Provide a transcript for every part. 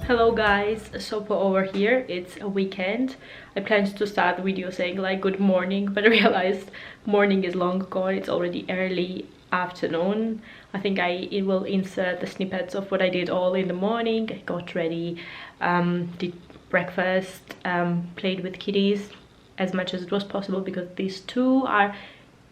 Hello guys, Sopho over here. It's a weekend. I planned to start the video saying like good morning, but I realized morning is long gone. It's already early afternoon. I think it will insert the snippets of what I did all in the morning. I got ready, did breakfast, played with kitties as much as it was possible because these two are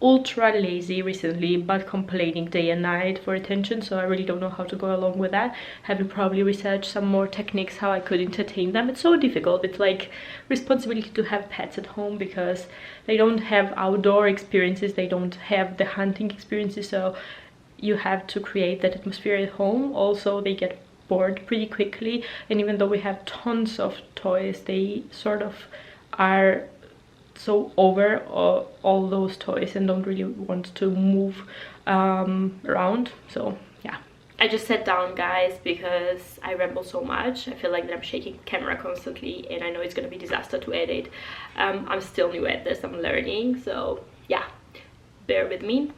ultra lazy recently but complaining day and night for attention, so I really don't know how to go along with that. I have to probably research some more techniques how I could entertain them. It's so difficult. It's like responsibility to have pets at home because they don't have outdoor experiences, they don't have the hunting experiences, so you have to create that atmosphere at home. Also, they get bored pretty quickly, and even though we have tons of toys, they sort of are so over all those toys and don't really want to move around. So yeah, I just sat down guys because I ramble so much. I feel like that I'm shaking the camera constantly and I know it's gonna be a disaster to edit. I'm still new at this, I'm learning, so yeah, bear with me.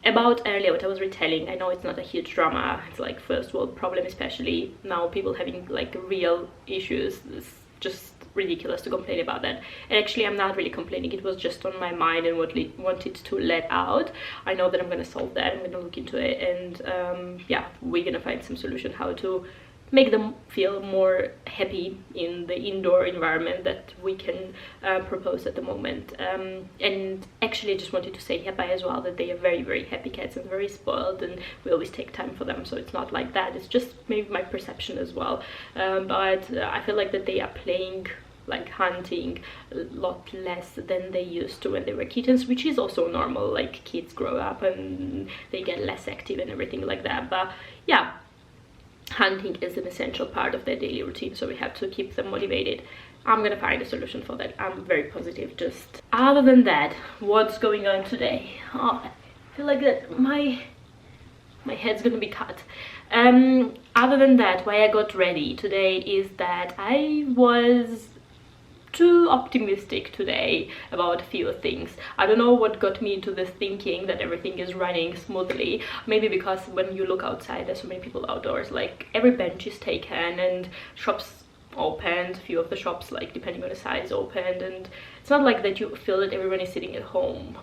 About earlier what I was retelling, I know it's not a huge drama, it's like first world problem, especially now people having like real issues. It's just ridiculous to complain about that. And actually I'm not really complaining, it was just on my mind and what wanted to let out. I know that I'm gonna solve that, I'm gonna look into it, and yeah, we're gonna find some solution how to make them feel more happy in the indoor environment that we can propose at the moment. And actually I just wanted to say hereby as well that they are very happy cats and very spoiled, and we always take time for them, so it's not like that. It's just maybe my perception as well, but I feel like that they are playing like hunting a lot less than they used to when they were kittens, which is also normal. Like kids grow up and they get less active and everything like that, but yeah, hunting is an essential part of their daily routine, so we have to keep them motivated. I'm gonna find a solution for that. I'm very positive. Just other than that, what's going on today? Oh, I feel like that my head's gonna be cut. Other than that, why I got ready today is that I was too optimistic today about a few things. I don't know what got me into this thinking that everything is running smoothly. Maybe because when you look outside, there's so many people outdoors, like every bench is taken and shops opened, a few of the shops, like depending on the size, opened, and it's not like that you feel that everyone is sitting at home.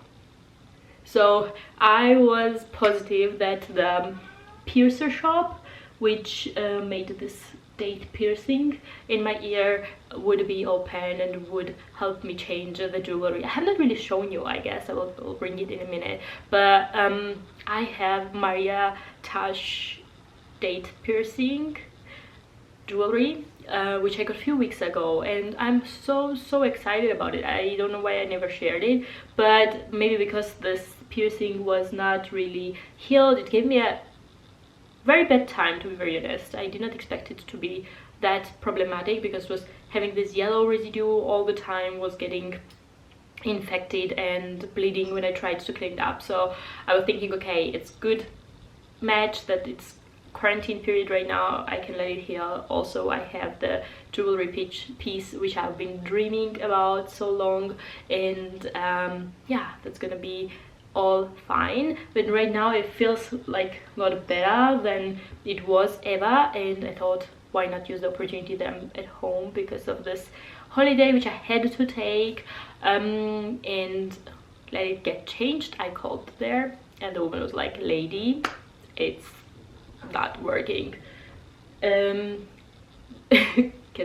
So I was positive that the piercer shop, which made this date piercing in my ear, would be open and would help me change the jewelry. I haven't really shown you, I guess I will bring it in a minute, but I have Maria Tash date piercing jewelry, which I got a few weeks ago, and I'm so excited about it. I don't know why I never shared it, but maybe because this piercing was not really healed, it gave me a very bad time, to be very honest. I did not expect it to be that problematic because it was having this yellow residue all the time, was getting infected and bleeding when I tried to clean it up. So I was thinking, okay, it's good match that it's quarantine period right now, I can let it heal. Also I have the jewelry piece which I've been dreaming about so long, and yeah, that's gonna be all fine. But right now it feels like a lot better than it was ever, and I thought, why not use the opportunity that I'm at home because of this holiday which I had to take, and let it get changed. I called there and the woman was like, lady, it's not working. Kids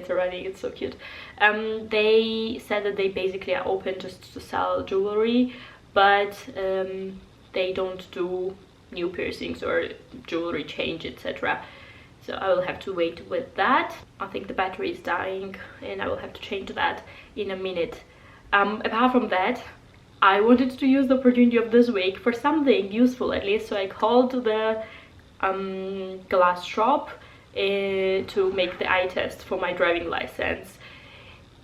are running, it's so cute. They said that they basically are open just to sell jewelry, but they don't do new piercings or jewelry change, etc. So I will have to wait with that. I think the battery is dying and I will have to change that in a minute. Apart from that, I wanted to use the opportunity of this week for something useful at least, so I called the glass shop to make the eye test for my driving license.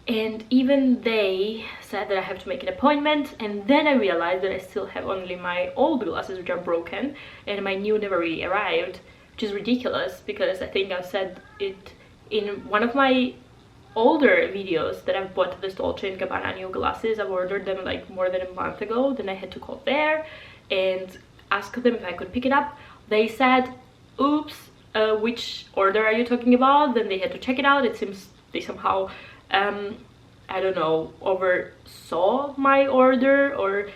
And even they said that I have to make an appointment, and then I realized that I still have only my old glasses which are broken and my new never really arrived, which is ridiculous because I think I've said it in one of my older videos that I've bought this Dolce & Gabbana new glasses. I've ordered them like more than a month ago. Then I had to call there and ask them if I could pick it up. They said, oops, which order are you talking about? Then they had to check it out. It seems they somehow I don't know, oversaw my order, or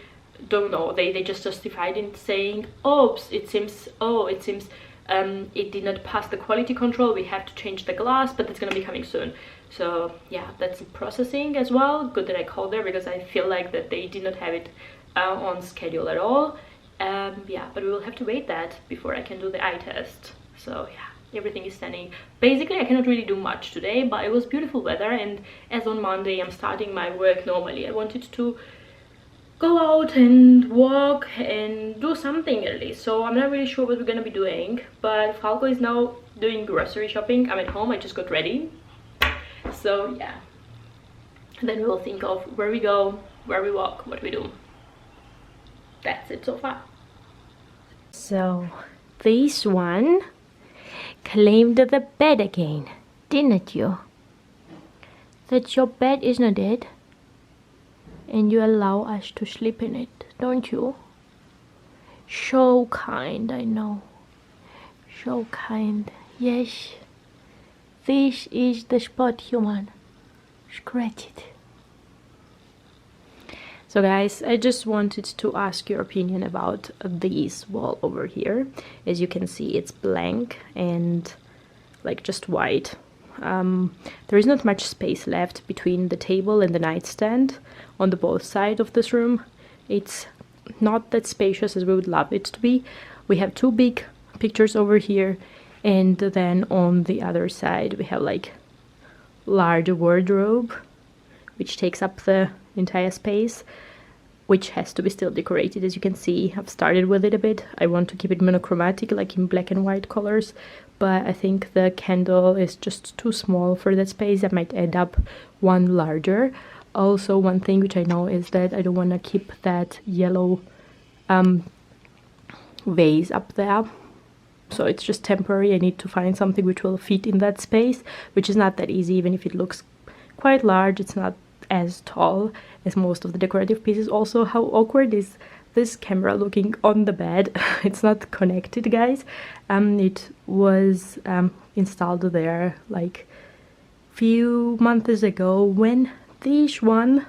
don't know, they just justified in saying, oops, it seems it did not pass the quality control, we have to change the glass, but it's gonna be coming soon. So yeah, that's processing as well. Good that I called there, because I feel like that they did not have it on schedule at all. Yeah, but we will have to wait that before I can do the eye test. So yeah, everything is standing. Basically I cannot really do much today, but it was beautiful weather, and as on Monday I'm starting my work normally, I wanted to go out and walk and do something at least. So I'm not really sure what we're gonna be doing, but Falco is now doing grocery shopping. I'm at home, I just got ready. So yeah, then we will think of where we go, where we walk, what we do. That's it so far. So this one claimed the bed again, didn't you? That your bed is not dead, and you allow us to sleep in it, don't you? So kind, I know. So kind. Yes. This is the spot, human. Scratch it. So guys, I just wanted to ask your opinion about this wall over here. As you can see, it's blank and like just white. There is not much space left between the table and the nightstand on the both sides of this room. It's not that spacious as we would love it to be. We have two big pictures over here, and then on the other side we have like large wardrobe which takes up the entire space, which has to be still decorated. As you can see, I've started with it a bit. I want to keep it monochromatic, like in black and white colors, but I think the candle is just too small for that space. I might add up one larger. Also, one thing which I know is that I don't want to keep that yellow vase up there, so it's just temporary. I need to find something which will fit in that space, which is not that easy. Even if it looks quite large, it's not as tall as most of the decorative pieces. Also, how awkward is this camera looking on the bed? It's not connected, guys. It was installed there like few months ago when this one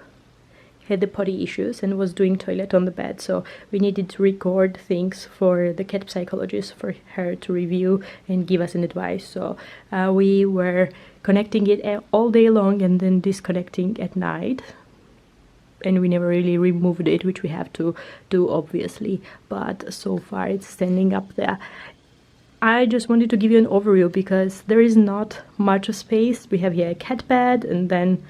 had the potty issues and was doing toilet on the bed, so we needed to record things for the cat psychologist, for her to review and give us an advice. So we were connecting it all day long and then disconnecting at night, and we never really removed it, which we have to do obviously, but so far it's standing up there. I just wanted to give you an overview because there is not much space. We have here a cat bed, and then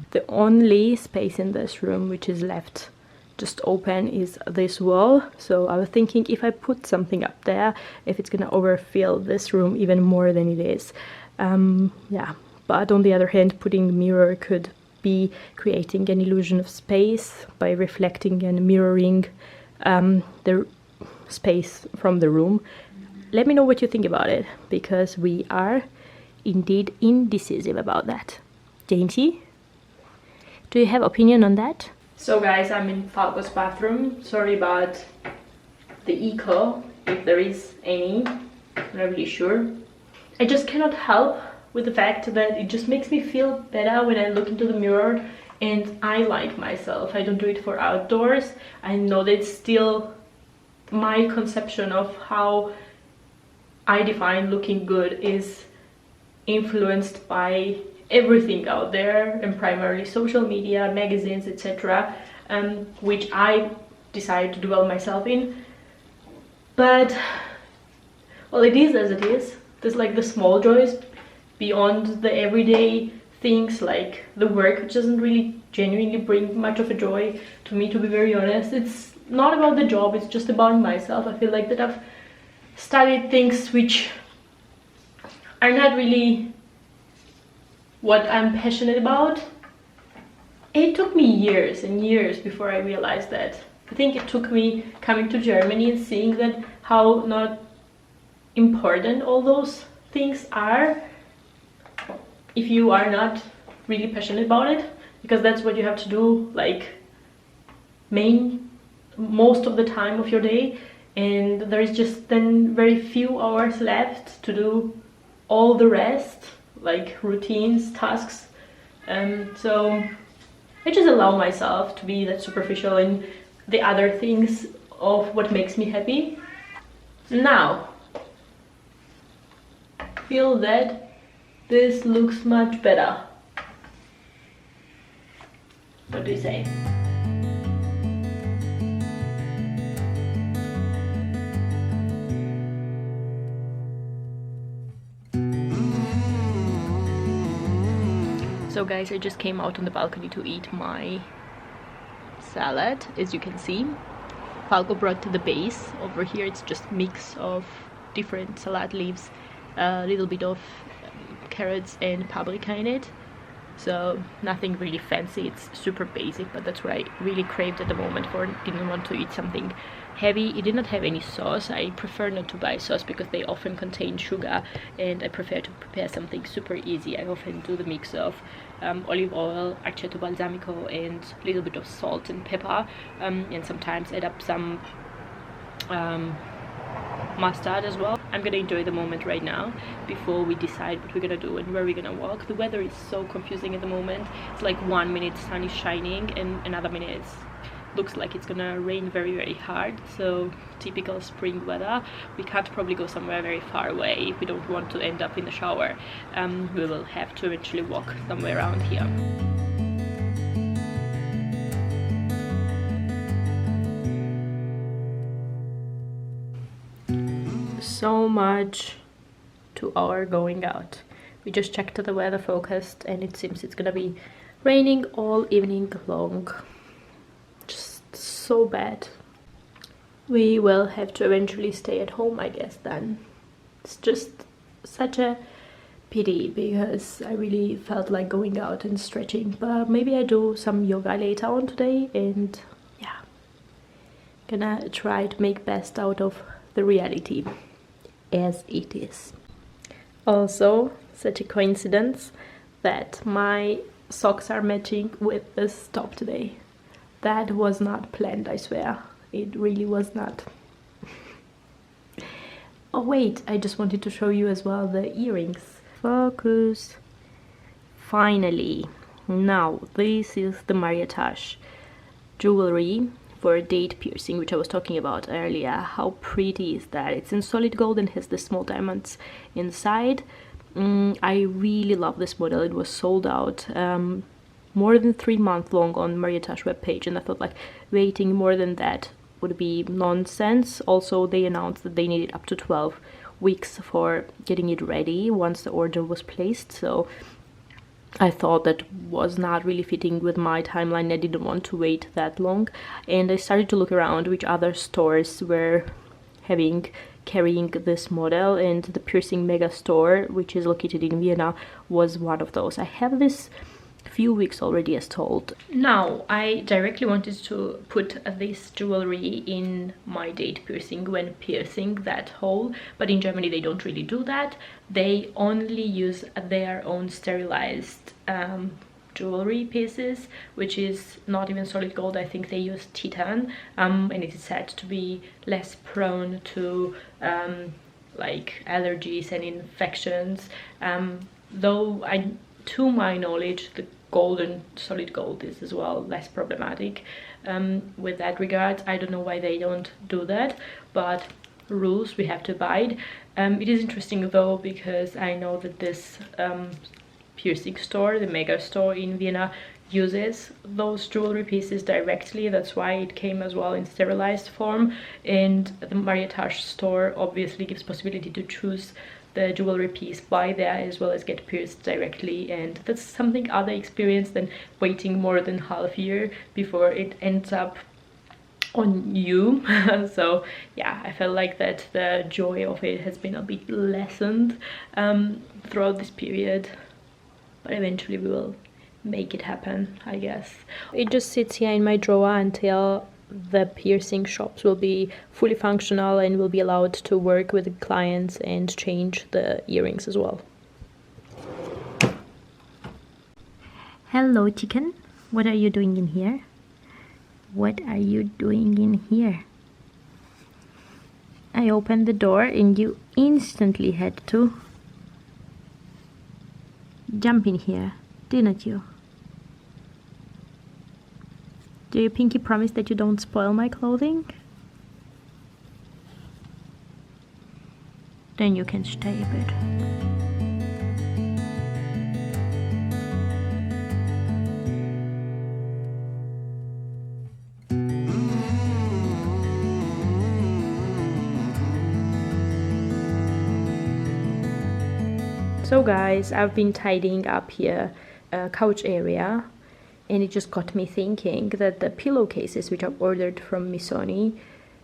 the only space in this room which is left just open is this wall. So I was thinking, if I put something up there, if it's gonna overfill this room even more than it is. Yeah, but on the other hand, putting a mirror could be creating an illusion of space by reflecting and mirroring the space from the room. Let me know what you think about it, because we are indeed indecisive about that. Dainty, do you have opinion on that? So guys, I'm in Falco's bathroom. Sorry about the echo, if there is any. I'm not really sure. I just cannot help with the fact that it just makes me feel better when I look into the mirror and I like myself. I don't do it for outdoors. I know that it's still my conception of how I define looking good is influenced by everything out there, and primarily social media, magazines, etc., which I decided to dwell myself in. But well, it is as it is. There's like the small joys beyond the everyday things, like the work, which doesn't really genuinely bring much of a joy to me, to be very honest. It's not about the job, it's just about myself. I feel like that I've studied things which are not really what I'm passionate about. It took me years and years before I realized that. I think it took me coming to Germany and seeing that how not important all those things are if you are not really passionate about it, because that's what you have to do like most of the time of your day. and there is just then very few hours left to do all the rest, like routines, tasks. So I just allow myself to be that superficial in the other things of what makes me happy. Now, I feel that this looks much better. What do you say? So guys, I just came out on the balcony to eat my salad, as you can see. Falco brought the base. Over here it's just a mix of different salad leaves, a little bit of carrots and paprika in it. So nothing really fancy, it's super basic, but that's what I really craved at the moment for. Didn't want to eat something heavy. It did not have any sauce. I prefer not to buy sauce because they often contain sugar, and I prefer to prepare something super easy. I often do the mix of olive oil, aceto balsamico, and a little bit of salt and pepper, and sometimes add up some mustard as well. I'm gonna enjoy the moment right now before we decide what we're gonna do and where we're gonna walk. The weather is so confusing at the moment. It's like 1 minute sun is shining and another minute looks like it's gonna rain very, very hard. So typical spring weather. We can't probably go somewhere very far away if we don't want to end up in the shower. We will have to eventually walk somewhere around here. So much to our going out. We just checked the weather forecast and it seems it's gonna be raining all evening long. Just so bad. We will have to eventually stay at home, I guess, then. It's just such a pity because I really felt like going out and stretching, but maybe I do some yoga later on today, and yeah, gonna try to make best out of the reality as it is. Also, such a coincidence that my socks are matching with this top today. That was not planned, I swear. It really was not. Oh wait, I just wanted to show you as well the earrings. Focus. Finally. Now, this is the Maria Tash jewelry for date piercing, which I was talking about earlier. How pretty is that? It's in solid gold and has the small diamonds inside. I really love this model. It was sold out more than 3 months long on Maria Tash webpage, and I thought like waiting more than that would be nonsense. Also, they announced that they needed up to 12 weeks for getting it ready once the order was placed, so I thought that was not really fitting with my timeline. I didn't want to wait that long, and I started to look around which other stores were carrying this model, and the Piercing Mega Store, which is located in Vienna, was one of those. I have this few weeks already, as told. Now, I directly wanted to put this jewelry in my date piercing when piercing that hole, but in Germany they don't really do that. They only use their own sterilized jewelry pieces, which is not even solid gold. I think they use titan, and it is said to be less prone to like allergies and infections, though to my knowledge the solid gold is as well less problematic with that regard. I don't know why they don't do that, but rules we have to abide. It is interesting though, because I know that this piercing store, the Mega Store in Vienna, uses those jewelry pieces directly. That's why it came as well in sterilized form, and the Maria Tash store obviously gives possibility to choose the jewelry piece by there as well as get pierced directly, and that's something other experience than waiting more than half year before it ends up on you. So yeah, I felt like that the joy of it has been a bit lessened throughout this period, but eventually we will make it happen, I guess. It just sits here in my drawer until the piercing shops will be fully functional and will be allowed to work with clients and change the earrings as well. Hello, chicken. What are you doing in here? What are you doing in here? I opened the door and you instantly had to jump in here, didn't you? Do you pinky promise that you don't spoil my clothing? Then you can stay a bit. So guys, I've been tidying up here, couch area, and it just got me thinking that the pillowcases which I've ordered from Missoni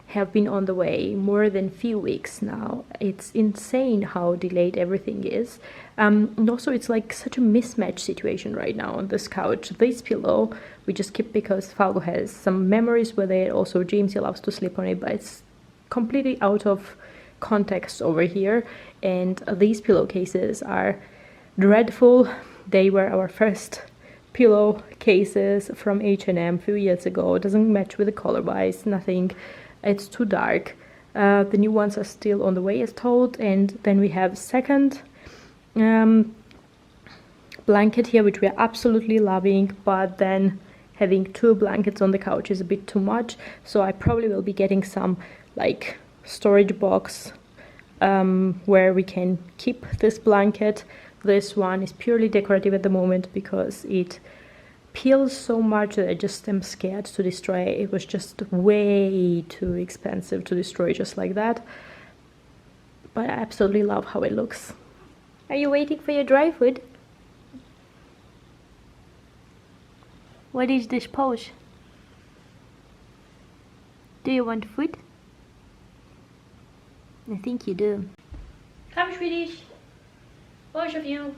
have been on the way more than few weeks now. It's insane how delayed everything is. And also it's like such a mismatch situation right now on this couch. This pillow we just keep because Falco has some memories with it. Also Jamesy loves to sleep on it, but it's completely out of context over here. And these pillowcases are dreadful. They were our first pillowcases from H&M a few years ago. It doesn't match with the color wise, nothing. It's too dark. The new ones are still on the way as told. And then we have second blanket here, which we are absolutely loving, but then having two blankets on the couch is a bit too much. So I probably will be getting some like storage box where we can keep this blanket. This one is purely decorative at the moment because it peels so much that I just am scared to destroy it. It was just way too expensive to destroy just like that, but I absolutely love how it looks. Are you waiting for your dry food? What is this pose? Do you want food? I think you do. Come, sweeties. Both of you.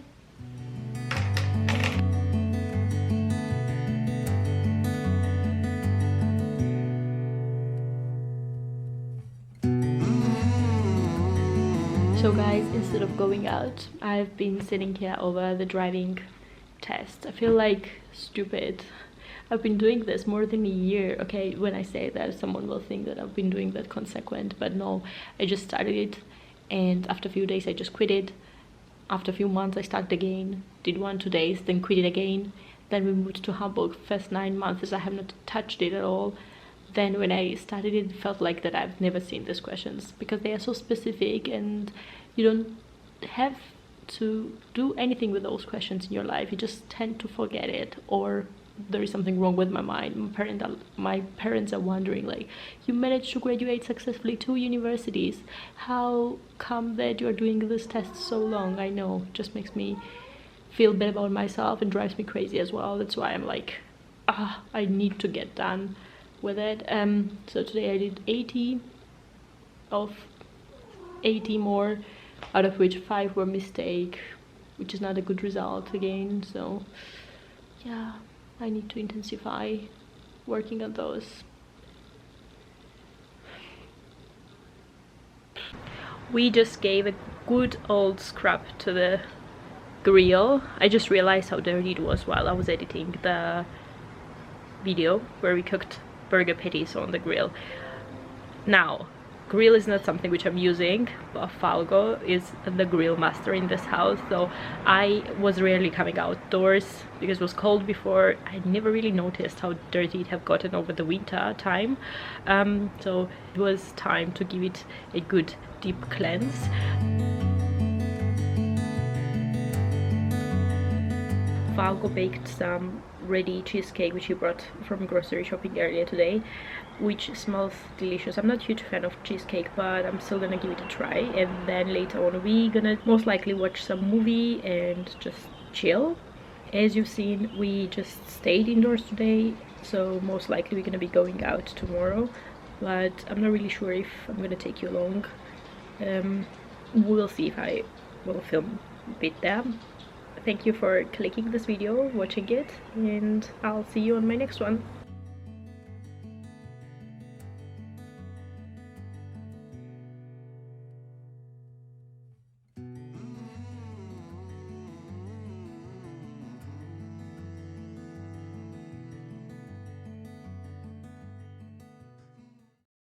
So guys, instead of going out, I've been sitting here over the driving test. I feel like stupid. I've been doing this more than a year. Okay, when I say that, someone will think that I've been doing that consequent, but no, I just started it, and after a few days I just quit it. After a few months I started again, did 1-2 days, then quit it again. Then we moved to Hamburg. First 9 months I have not touched it at all. Then when I started it felt like that I've never seen these questions because they are so specific and you don't have to do anything with those questions in your life. You just tend to forget it, or there is something wrong with my mind. My parents are wondering, like, you managed to graduate successfully 2 universities. How come that you're doing this test so long? I know, just makes me feel bad about myself and drives me crazy as well. That's why I'm like, I need to get done with it. So today I did 80 more, out of which 5 were mistake, which is not a good result again. So yeah, I need to intensify working on those. We just gave a good old scrub to the grill. I just realized how dirty it was while I was editing the video where we cooked burger patties on the grill. Now, grill is not something which I'm using, but Falco is the grill master in this house, so I was rarely coming outdoors because it was cold before. I never really noticed how dirty it had gotten over the winter time, so it was time to give it a good deep cleanse. Falco baked some ready cheesecake which he brought from grocery shopping earlier today, which smells delicious. I'm not a huge fan of cheesecake, but I'm still gonna give it a try. And then later on we gonna most likely watch some movie and just chill. As you've seen, we just stayed indoors today, so most likely we're gonna be going out tomorrow, but I'm not really sure if I'm gonna take you along. We'll see if I will film with them. Thank you for clicking this video, watching it, and I'll see you on my next one.